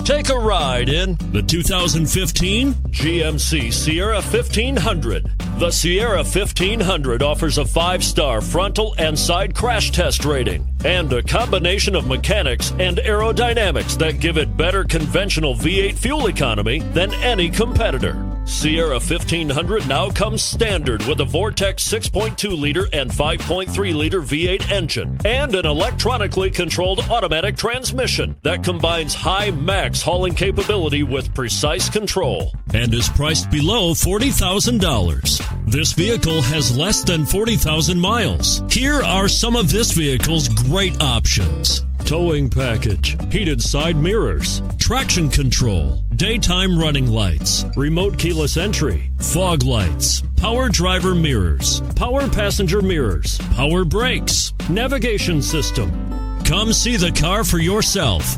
Take a ride in the 2015 GMC Sierra 1500. The Sierra 1500 offers a 5-star frontal and side crash test rating and a combination of mechanics and aerodynamics that give it better conventional V8 fuel economy than any competitor. Sierra 1500 now comes standard with a Vortex 6.2-liter and 5.3-liter V8 engine and an electronically controlled automatic transmission that combines high max hauling capability with precise control and is priced below $40,000. This vehicle has less than 40,000 miles. Here are some of this vehicle's great options: towing package, heated side mirrors, traction control, daytime running lights, remote keyless entry, fog lights, power driver mirrors, power passenger mirrors, power brakes, navigation system. Come see the car for yourself.